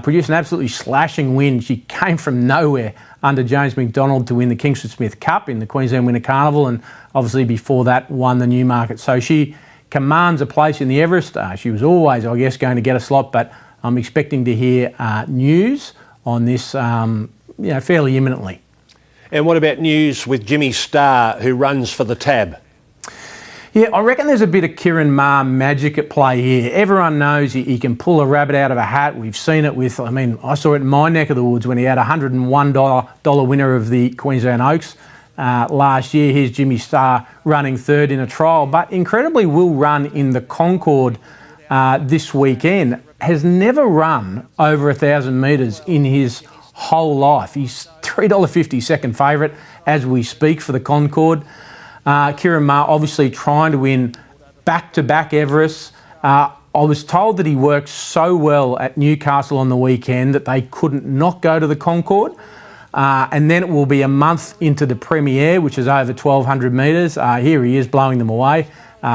Produce an absolutely slashing win. She came from nowhere under James McDonald to win the Kingsford Smith Cup in the Queensland Winter Carnival, and obviously before that won the Newmarket. So she commands a place in the Everest. She was always, I guess, going to get a slot, but I'm expecting to hear news on this fairly imminently. And what about news with Jimmy Starr, who runs for the Tab? Yeah, I reckon there's a bit of Kieran Maher magic at play here. Everyone knows he can pull a rabbit out of a hat. We've seen it with, I saw it in my neck of the woods when he had a $101 winner of the Queensland Oaks last year. Here's Jimmy Starr running third in a trial, but incredibly will run in the Concord this weekend. Has never run over 1,000 metres in his whole life. He's $3.50 second favourite as we speak for the Concord. Kieran Maher obviously trying to win back-to-back Everests. I was told that he worked so well at Newcastle on the weekend that they couldn't not go to the Concord. And then it will be a month into the Premiere, which is over 1,200 metres. Here he is blowing them away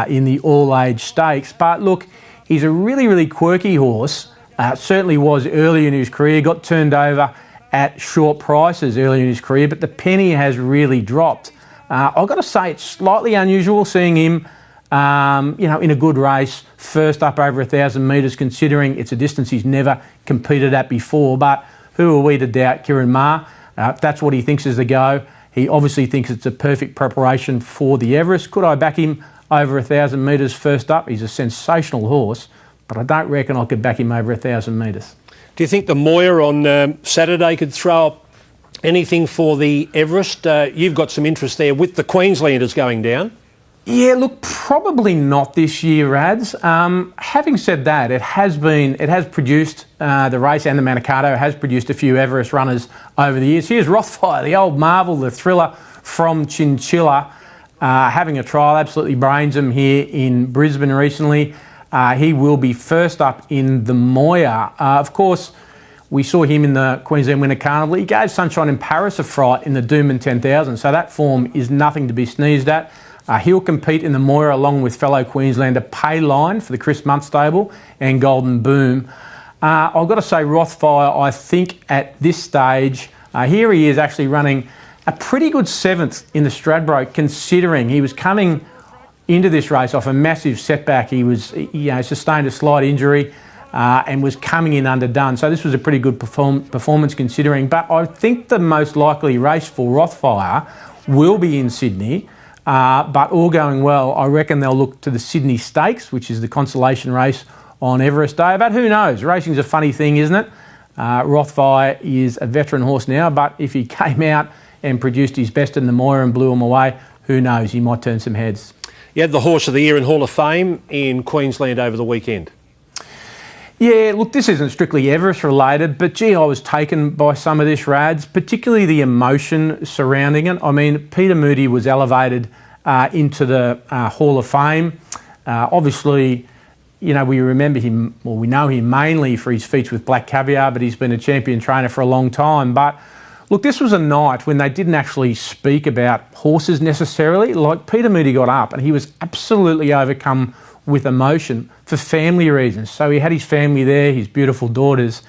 in the all-age stakes. But look, he's a really, really quirky horse. Certainly was early in his career, got turned over at short prices early in his career, but the penny has really dropped. I've got to say it's slightly unusual seeing him, in a good race, first up over 1,000 metres, considering it's a distance he's never competed at before. But who are we to doubt Kieran Maher? That's what he thinks is the go. He obviously thinks it's a perfect preparation for the Everest. Could I back him over 1,000 metres first up? He's a sensational horse, but I don't reckon I could back him over 1,000 metres. Do you think the Moir on Saturday could throw up anything for the Everest? You've got some interest there with the Queenslanders going down. Yeah, look, probably not this year, Rads. Having said that, it has produced, the race and the Manikato has produced a few Everest runners over the years. Here's Rothfire, the old marvel, the thriller from Chinchilla, having a trial, absolutely brains him here in Brisbane recently. He will be first up in the Moir. Of course, we saw him in the Queensland Winter Carnival. He gave Sunshine in Paris a fright in the Doomben 10,000, so that form is nothing to be sneezed at. He'll compete in the Moir along with fellow Queenslander Payline for the Chris Munt stable and Golden Boom. I've got to say Rothfire, I think at this stage, here he is actually running a pretty good 7th in the Stradbroke, considering he was coming into this race off a massive setback. He was, sustained a slight injury. and was coming in underdone. So this was a pretty good performance considering. But I think the most likely race for Rothfire will be in Sydney. But all going well, I reckon they'll look to the Sydney Stakes, which is the consolation race on Everest Day. But who knows? Racing's a funny thing, isn't it? Rothfire is a veteran horse now, but if he came out and produced his best in the Moira and blew him away, who knows? He might turn some heads. You had the Horse of the Year in Hall of Fame in Queensland over the weekend. Yeah, look, this isn't strictly Everest related, but gee, I was taken by some of this, Rads, particularly the emotion surrounding it. I mean, Peter Moody was elevated into the Hall of Fame. Obviously, you know, we remember him, or we know him mainly for his feats with Black Caviar, but he's been a champion trainer for a long time. But look, this was a night when they didn't actually speak about horses necessarily. Like, Peter Moody got up and he was absolutely overcome with emotion for family reasons. So he had his family there, his beautiful daughters,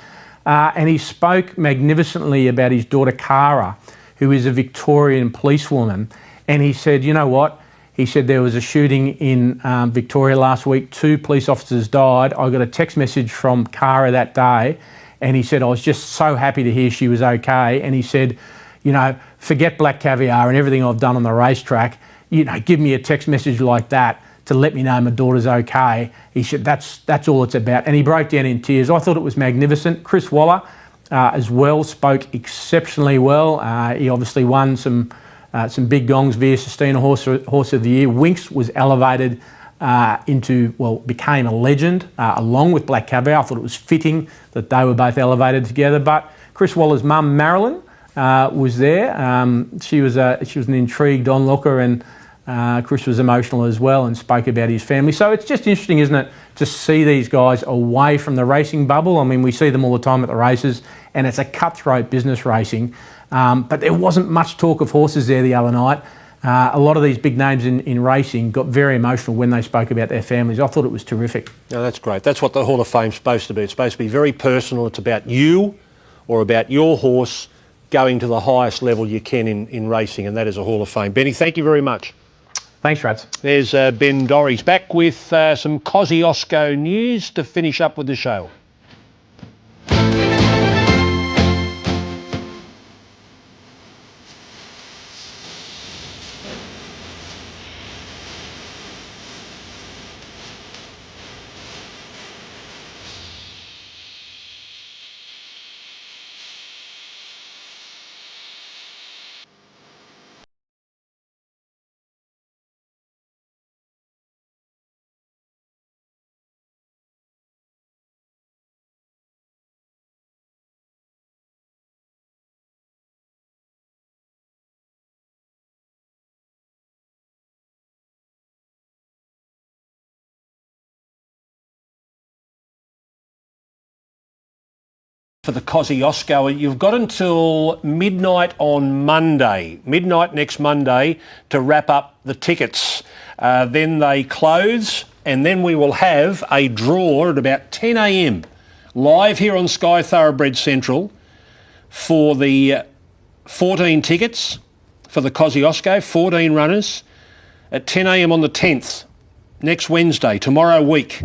and he spoke magnificently about his daughter Cara, who is a Victorian policewoman. And he said, you know what? He said there was a shooting in Victoria last week. 2 police officers died. I got a text message from Cara that day, and he said, I was just so happy to hear she was okay. And he said, you know, forget Black Caviar and everything I've done on the racetrack. You know, give me a text message like that to let me know my daughter's okay. He said, that's all it's about. And he broke down in tears. I thought it was magnificent. Chris Waller as well spoke exceptionally well. He obviously won some big gongs via Sustina Horse of the Year. Winx was elevated became a legend along with Black Caviar. I thought it was fitting that they were both elevated together. But Chris Waller's mum, Marilyn, was there. She was an intrigued onlooker, and Chris was emotional as well and spoke about his family. So it's just interesting, isn't it, to see these guys away from the racing bubble. I mean, we see them all the time at the races, and it's a cutthroat business racing. But there wasn't much talk of horses there the other night. A lot of these big names in racing got very emotional when they spoke about their families. I thought it was terrific. No, that's great. That's what the Hall of Fame's supposed to be. It's supposed to be very personal. It's about you or about your horse going to the highest level you can in racing, and that is a Hall of Fame. Benny, thank you very much. Thanks, Rats. There's Ben Dorries back with some Kosciuszko news to finish up with the show. For the Kosciuszko, you've got until midnight on Monday, midnight next Monday, to wrap up the tickets. Then they close, and then we will have a draw at about 10 a.m. live here on Sky Thoroughbred Central for the 14 tickets for the Kosciuszko, 14 runners, at 10 a.m. on the 10th, next Wednesday, tomorrow week.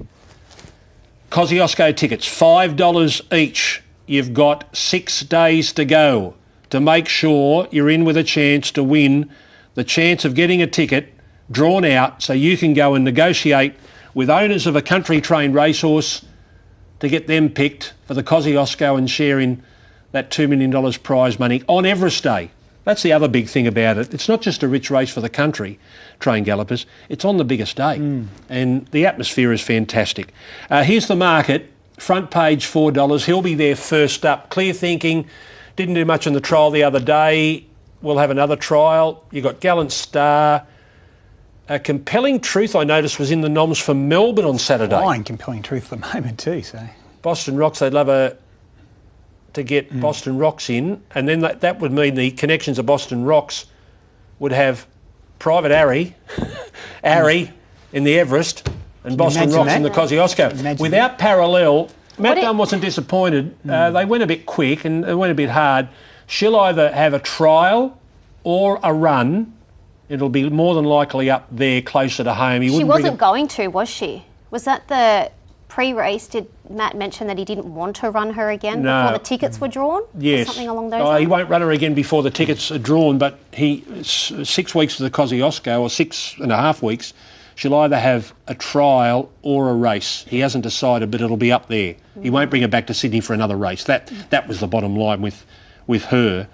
Kosciuszko tickets, $5 each. You've got 6 days to go to make sure you're in with a chance to win the chance of getting a ticket drawn out so you can go and negotiate with owners of a country-trained racehorse to get them picked for the Kosciuszko and share in that $2 million prize money on Everest Day. That's the other big thing about it. It's not just a rich race for the country-trained gallopers. It's on the biggest day. And the atmosphere is fantastic. Here's the market. Front page $4. He'll be there first up. Clear Thinking didn't do much on the trial the other day. We'll have another trial. You've got Gallant Star. Compelling Truth, I noticed, was in the noms for Melbourne on Saturday. Flying Compelling Truth at the moment too. So Boston Rocks, they'd love to get Boston Rocks in, and then that would mean the connections of Boston Rocks would have Private Harry in the Everest, and Boston Rocks in the Kosciuszko. Without parallel, Matt Dunn wasn't disappointed. They went a bit quick and it went a bit hard. She'll either have a trial or a run. It'll be more than likely up there closer to home. She wasn't going to, was she? Was that the pre-race, did Matt mention that he didn't want to run her again No. before the tickets were drawn? Yes. Or something along those lines? He won't run her again before the tickets are drawn, but 6 weeks of the Kosciuszko, or 6.5 weeks, she'll either have a trial or a race. He hasn't decided, but it'll be up there. He won't bring her back to Sydney for another race. That was the bottom line with her.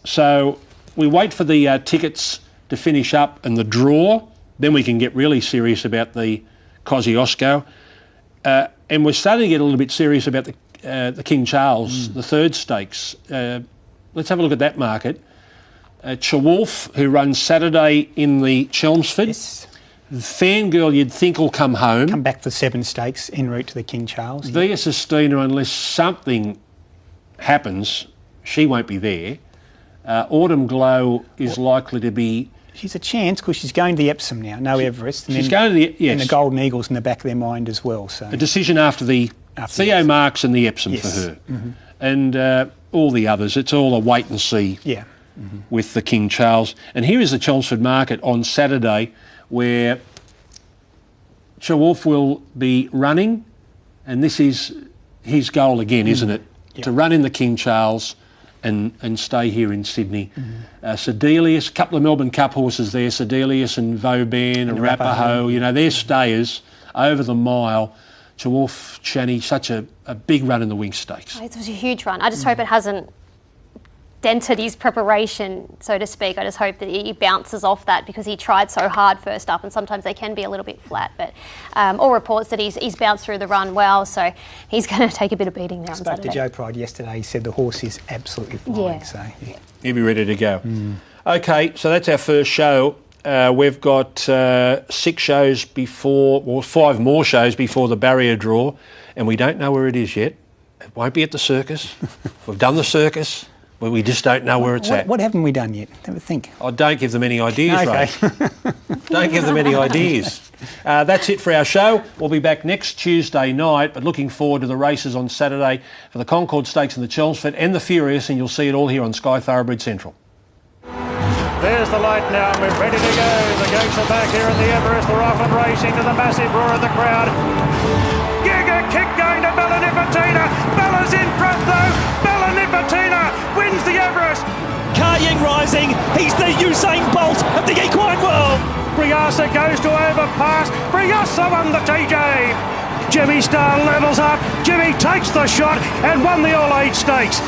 So we wait for the tickets to finish up and the draw, then we can get really serious about the Kosciuszko. And we're starting to get a little bit serious about the King Charles, the third stakes. Let's have a look at that market. Chawolf, who runs Saturday in the Chelmsford. Yes. Fangirl, you'd think, will come home. Come back for 7 stakes en route to the King Charles. Via Sistina, unless something happens, she won't be there. Autumn Glow is likely to be... She's a chance because she's going to the Epsom now, no Everest. And She's going to the... Yes. And the Golden Eagles in the back of their mind as well. So a decision after the Theo Marks and the Epsom for her. Mm-hmm. And all the others, it's all a wait and see with the King Charles. And here is the Chelmsford market on Saturday where Chawolf will be running, and this is his goal again, isn't it? Yep. To run in the King Charles and stay here in Sydney. Sedelius, a couple of Melbourne Cup horses there, Sedelius and Vauban and Arapaho, you know, they're stayers over the mile. Chawolf, Channy, such a big run in the Winx Stakes. It was a huge run. I just hope it hasn't dented his preparation, so to speak. I just hope that he bounces off that because he tried so hard first up, and sometimes they can be a little bit flat. But all reports that he's bounced through the run well, so he's going to take a bit of beating there on Spoke Saturday. to Joe Pride yesterday. He said the horse is absolutely flying. Yeah. So He'll be ready to go. Okay, so that's our first show. We've got 6 shows before, or 5 more shows before the barrier draw, and we don't know where it is yet. It won't be at the circus. We've done the circus, but we just don't know where it's at. What haven't we done yet? Have a think. Oh, don't give them any ideas, Okay. Ray. Don't give them any ideas. That's it for our show. We'll be back next Tuesday night, but looking forward to the races on Saturday for the Concord Stakes and the Chelmsford and the Furious, and you'll see it all here on Sky Thoroughbred Central. There's the light now, and we're ready to go. The gates are back here at the Everest. They're off and racing to the massive roar of the crowd. Giga kick going to Bella Nipotina. Bella's in front though. Bella Nipotina wins the Everest. Ka Ying Rising, he's the Usain Bolt of the equine world. Briasa goes to overpass. Briasa won the TJ. Jimmy Star levels up. Jimmy takes the shot and won the All-Age Stakes.